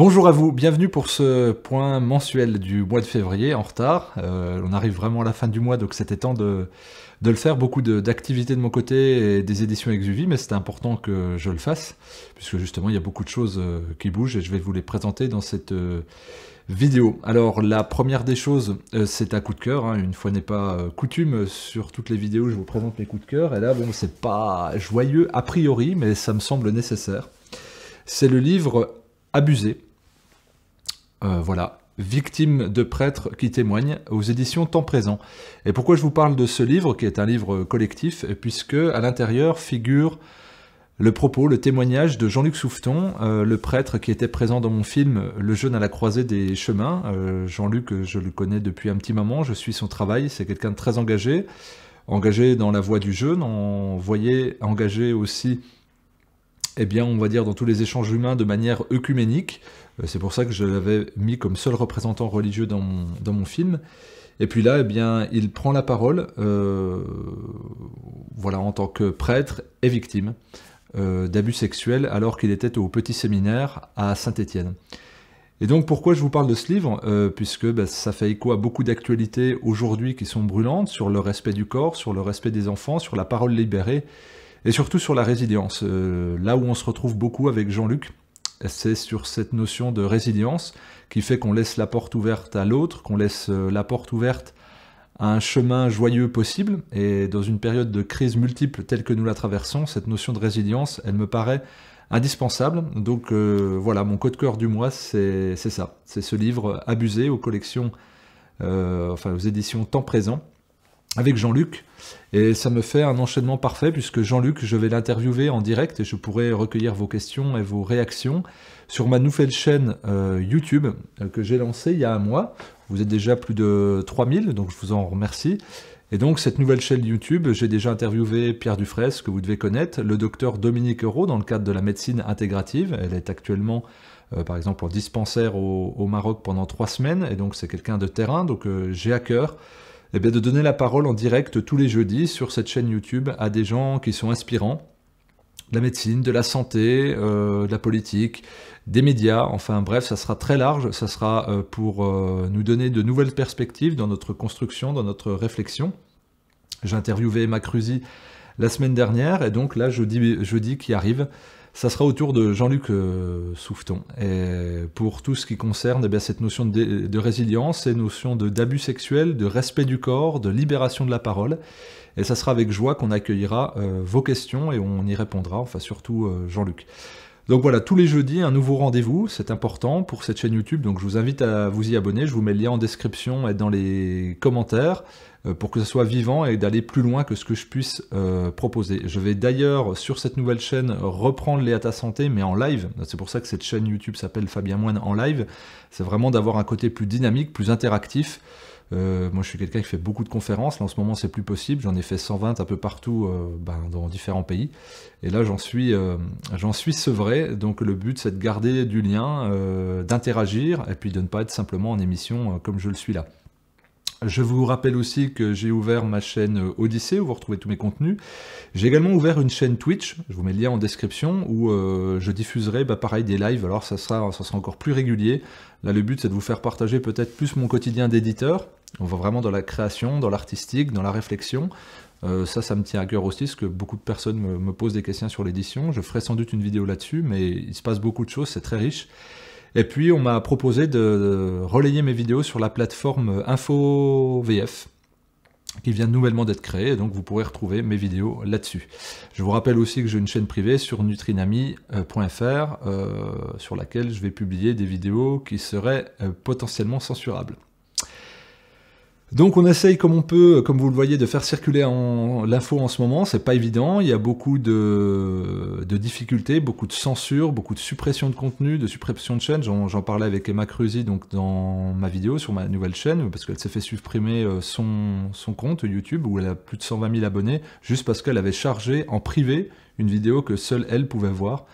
Bonjour à vous, bienvenue pour ce point mensuel du mois de février, en retard. On arrive vraiment à la fin du mois, donc c'était temps de le faire. Beaucoup d'activités de mon côté et des éditions Exuvie, mais c'était important que je le fasse, puisque justement il y a beaucoup de choses qui bougent et je vais vous les présenter dans cette vidéo. Alors la première des choses, c'est un coup de cœur, hein. Une fois n'est pas coutume, sur toutes les vidéos je vous présente mes coups de cœur, et là bon c'est pas joyeux a priori, mais ça me semble nécessaire. C'est le livre Abusé, voilà, victime de prêtres qui témoignent, aux éditions Temps Présent. Et pourquoi je vous parle de ce livre, qui est un livre collectif, puisque à l'intérieur figure le propos, le témoignage de Jean-Luc Souffeton, le prêtre qui était présent dans mon film Le jeûne à la croisée des chemins. Jean-Luc, je le connais depuis un petit moment, je suis son travail, c'est quelqu'un de très engagé dans la voie du jeûne, engagé aussi, eh bien, on va dire, dans tous les échanges humains de manière œcuménique. C'est pour ça que je l'avais mis comme seul représentant religieux dans mon film. Et puis là, eh bien, il prend la parole, voilà, en tant que prêtre et victime d'abus sexuels, alors qu'il était au petit séminaire à Saint-Étienne. Et donc, pourquoi je vous parle de ce livre? Puisque ça fait écho à beaucoup d'actualités aujourd'hui qui sont brûlantes, sur le respect du corps, sur le respect des enfants, sur la parole libérée, et surtout sur la résilience. Là où on se retrouve beaucoup avec Jean-Luc, c'est sur cette notion de résilience qui fait qu'on laisse la porte ouverte à l'autre, qu'on laisse la porte ouverte à un chemin joyeux possible. Et dans une période de crise multiple telle que nous la traversons, cette notion de résilience, elle me paraît indispensable. Donc voilà, mon coup de cœur du mois, c'est ça. C'est ce livre Abusé aux collections, aux éditions Temps Présent, avec Jean-Luc, et ça me fait un enchaînement parfait, puisque Jean-Luc, je vais l'interviewer en direct, et je pourrai recueillir vos questions et vos réactions sur ma nouvelle chaîne YouTube, que j'ai lancée il y a un mois. Vous êtes déjà plus de 3000, donc je vous en remercie. Et donc cette nouvelle chaîne YouTube, j'ai déjà interviewé Pierre Dufraisse, que vous devez connaître, le docteur Dominique Euro, dans le cadre de la médecine intégrative. Elle est actuellement, par exemple, en dispensaire au Maroc pendant 3 semaines, et donc c'est quelqu'un de terrain, donc j'ai à cœur de donner la parole en direct tous les jeudis sur cette chaîne YouTube à des gens qui sont inspirants, de la médecine, de la santé, de la politique, des médias, enfin bref, ça sera très large, ça sera pour nous donner de nouvelles perspectives dans notre construction, dans notre réflexion. J'ai interviewé Emma Cruzy la semaine dernière, et donc là, jeudi qui arrive, ça sera au tour de Jean-Luc Souffeton. Et pour tout ce qui concerne cette notion de résilience, ces notions d'abus sexuels, de respect du corps, de libération de la parole. Et ça sera avec joie qu'on accueillera vos questions et on y répondra, enfin surtout Jean-Luc. Donc voilà, tous les jeudis, un nouveau rendez-vous, c'est important pour cette chaîne YouTube, donc je vous invite à vous y abonner, je vous mets le lien en description et dans les commentaires, pour que ce soit vivant et d'aller plus loin que ce que je puisse proposer. Je vais d'ailleurs, sur cette nouvelle chaîne, reprendre Léa ta santé, mais en live. C'est pour ça que cette chaîne YouTube s'appelle Fabien Moine en live. C'est vraiment d'avoir un côté plus dynamique, plus interactif. Moi je suis quelqu'un qui fait beaucoup de conférences, là en ce moment c'est plus possible, j'en ai fait 120 un peu partout dans différents pays, et là j'en suis sevré, donc le but c'est de garder du lien, d'interagir, et puis de ne pas être simplement en émission comme je le suis là. Je vous rappelle aussi que j'ai ouvert ma chaîne Odyssée, où vous retrouvez tous mes contenus. J'ai également ouvert une chaîne Twitch, je vous mets le lien en description, où je diffuserai pareil des lives, alors ça sera encore plus régulier. Là le but c'est de vous faire partager peut-être plus mon quotidien d'éditeur. On va vraiment dans la création, dans l'artistique, dans la réflexion. Ça me tient à cœur aussi, parce que beaucoup de personnes me posent des questions sur l'édition. Je ferai sans doute une vidéo là-dessus, mais il se passe beaucoup de choses, c'est très riche. Et puis on m'a proposé de relayer mes vidéos sur la plateforme InfoVF, qui vient nouvellement d'être créée, donc vous pourrez retrouver mes vidéos là-dessus. Je vous rappelle aussi que j'ai une chaîne privée sur nutrinami.fr, sur laquelle je vais publier des vidéos qui seraient potentiellement censurables. Donc on essaye comme on peut, comme vous le voyez, de faire circuler l'info en ce moment, c'est pas évident, il y a beaucoup de difficultés, beaucoup de censure, beaucoup de suppression de contenu, de suppression de chaînes, j'en parlais avec Emma Cruzy donc dans ma vidéo sur ma nouvelle chaîne, parce qu'elle s'est fait supprimer son compte YouTube, où elle a plus de 120 000 abonnés, juste parce qu'elle avait chargé en privé une vidéo que seule elle pouvait voir.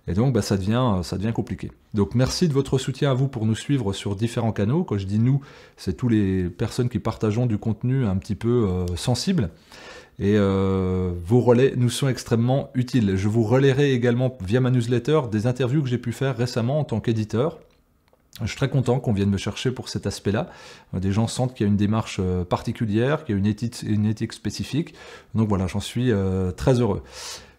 Et donc ça devient compliqué. Donc merci de votre soutien à vous pour nous suivre sur différents canaux. Quand je dis nous, c'est tous les personnes qui partageons du contenu un petit peu sensible. Et vos relais nous sont extrêmement utiles. Je vous relayerai également via ma newsletter des interviews que j'ai pu faire récemment en tant qu'éditeur. Je suis très content qu'on vienne me chercher pour cet aspect-là. Des gens sentent qu'il y a une démarche particulière, qu'il y a une éthique spécifique. Donc voilà, j'en suis très heureux.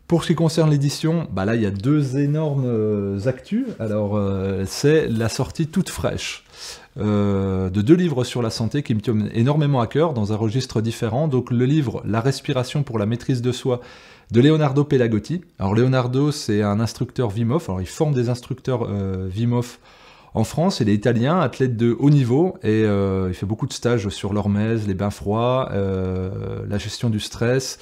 Pour ce qui concerne l'édition, bah là il y a deux énormes actus. Alors c'est la sortie toute fraîche de deux livres sur la santé qui me tiennent énormément à cœur dans un registre différent. Donc le livre La respiration pour la maîtrise de soi de Leonardo Pelagotti. Alors Leonardo, c'est un instructeur Wim Hof. Alors il forme des instructeurs Wim Hof en France. Il est italien, athlète de haut niveau, et il fait beaucoup de stages sur l'hormèse, les bains froids, la gestion du stress.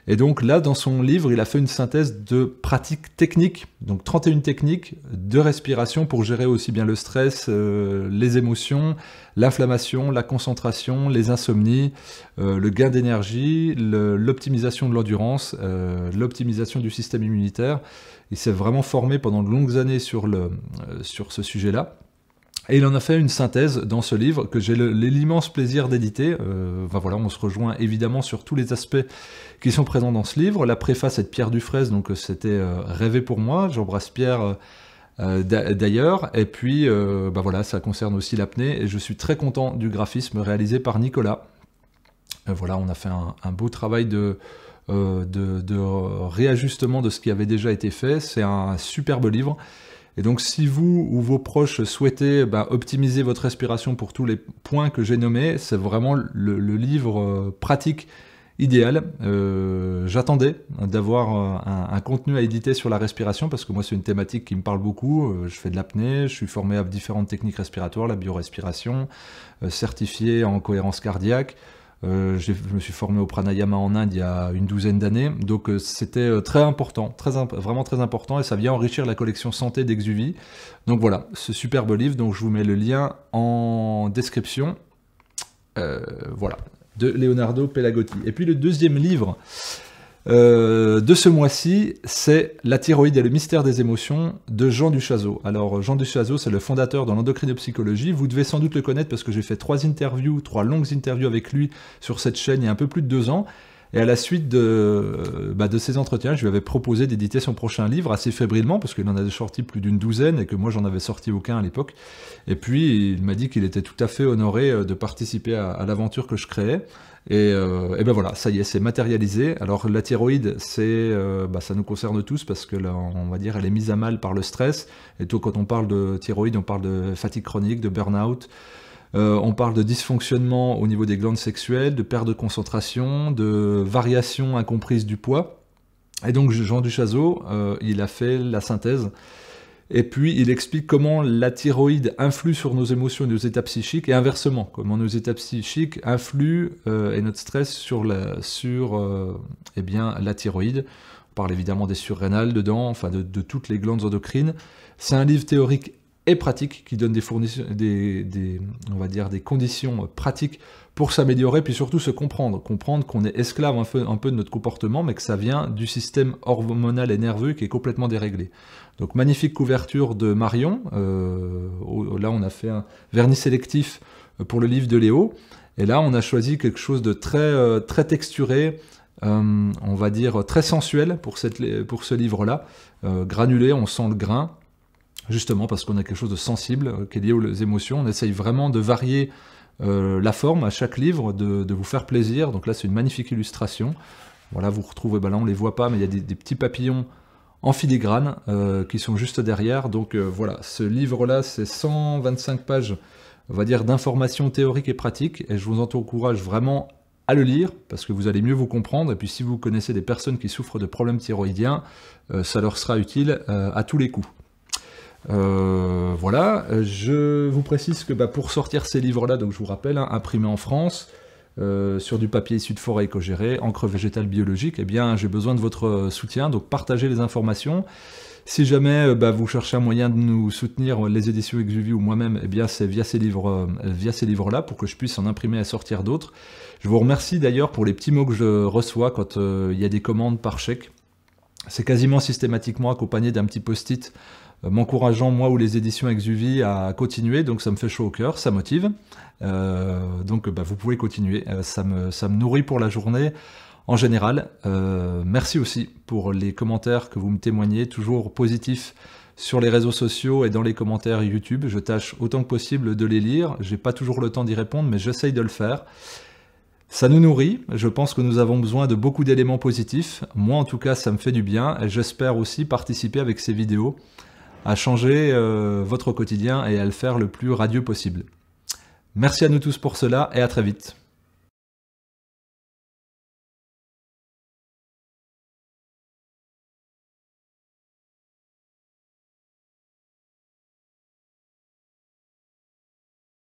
Et donc là, dans son livre, il a fait une synthèse de pratiques techniques, donc 31 techniques de respiration pour gérer aussi bien le stress, les émotions, l'inflammation, la concentration, les insomnies, le gain d'énergie, l'optimisation de l'endurance, l'optimisation du système immunitaire. Il s'est vraiment formé pendant de longues années sur ce sujet-là. Et il en a fait une synthèse dans ce livre que j'ai l'immense plaisir d'éditer. Voilà, on se rejoint évidemment sur tous les aspects qui sont présents dans ce livre. La préface est de Pierre Dufraisse, donc c'était rêvé pour moi. J'embrasse Pierre d'ailleurs. Et puis, voilà, ça concerne aussi l'apnée. Et je suis très content du graphisme réalisé par Nicolas. Voilà, on a fait un beau travail de réajustement de ce qui avait déjà été fait. C'est un superbe livre. Et donc si vous ou vos proches souhaitez optimiser votre respiration pour tous les points que j'ai nommés, c'est vraiment le livre pratique idéal. J'attendais d'avoir un contenu à éditer sur la respiration parce que moi c'est une thématique qui me parle beaucoup. Je fais de l'apnée, je suis formé à différentes techniques respiratoires, la biorespiration, certifié en cohérence cardiaque. Je me suis formé au pranayama en Inde il y a une douzaine d'années, donc c'était très important, vraiment très important, et ça vient enrichir la collection santé d'Exuvie. Donc voilà, ce superbe livre, donc je vous mets le lien en description, voilà, de Leonardo Pelagotti. Et puis le deuxième livre de ce mois-ci, c'est La thyroïde et le mystère des émotions de Jean Duchazot. Alors Jean Duchazot, c'est le fondateur de l'endocrinopsychologie. Vous devez sans doute le connaître parce que j'ai fait 3 longues interviews avec lui sur cette chaîne il y a un peu plus de 2 ans. Et à la suite de ces entretiens, je lui avais proposé d'éditer son prochain livre assez fébrilement, parce qu'il en avait sorti plus d'une douzaine et que moi j'en avais sorti aucun à l'époque. Et puis il m'a dit qu'il était tout à fait honoré de participer à l'aventure que je créais. Et ben voilà, ça y est, c'est matérialisé. Alors la thyroïde, ça nous concerne tous parce que là, on va dire, elle est mise à mal par le stress. Et tout, quand on parle de thyroïde, on parle de fatigue chronique, de burn-out. On parle de dysfonctionnement au niveau des glandes sexuelles, de perte de concentration, de variation incomprise du poids. Et donc Jean Duchazot, il a fait la synthèse. Et puis il explique comment la thyroïde influe sur nos émotions et nos états psychiques, et inversement, comment nos états psychiques influent et notre stress sur la thyroïde. On parle évidemment des surrénales dedans, enfin de toutes les glandes endocrines. C'est un livre théorique et pratique qui donne on va dire des conditions pratiques pour s'améliorer, puis surtout se comprendre qu'on est esclave un peu de notre comportement, mais que ça vient du système hormonal et nerveux qui est complètement déréglé. Donc magnifique couverture de Marion, là on a fait un vernis sélectif pour le livre de Léo, et là on a choisi quelque chose de très, très texturé, on va dire très sensuel pour ce livre-là, granulé, on sent le grain, justement parce qu'on a quelque chose de sensible qui est lié aux émotions. On essaye vraiment de varier la forme à chaque livre, de vous faire plaisir. Donc là c'est une magnifique illustration. Voilà, vous retrouvez, là on les voit pas, mais il y a des petits papillons en filigrane qui sont juste derrière. Donc voilà, ce livre-là c'est 125 pages, on va dire, d'informations théoriques et pratiques, et je vous encourage vraiment à le lire, parce que vous allez mieux vous comprendre, et puis si vous connaissez des personnes qui souffrent de problèmes thyroïdiens, ça leur sera utile à tous les coups. Voilà, je vous précise que pour sortir ces livres-là, donc je vous rappelle, imprimés en France, sur du papier issu de forêt éco-gérée, encre végétale biologique, eh bien j'ai besoin de votre soutien, donc partagez les informations. Si jamais vous cherchez un moyen de nous soutenir, les éditions Exuvie ou moi-même, eh bien c'est via ces livres-là, pour que je puisse en imprimer et sortir d'autres. Je vous remercie d'ailleurs pour les petits mots que je reçois quand il y a des commandes par chèque. C'est quasiment systématiquement accompagné d'un petit post-it m'encourageant, moi ou les éditions Exuvie, à continuer, donc ça me fait chaud au cœur, ça motive. Donc vous pouvez continuer, ça me nourrit pour la journée en général. Merci aussi pour les commentaires que vous me témoignez, toujours positifs sur les réseaux sociaux et dans les commentaires YouTube. Je tâche autant que possible de les lire. J'ai pas toujours le temps d'y répondre, mais j'essaye de le faire. Ça nous nourrit, je pense que nous avons besoin de beaucoup d'éléments positifs. Moi en tout cas ça me fait du bien et j'espère aussi participer avec ces vidéos à changer votre quotidien et à le faire le plus radieux possible. Merci à nous tous pour cela et à très vite.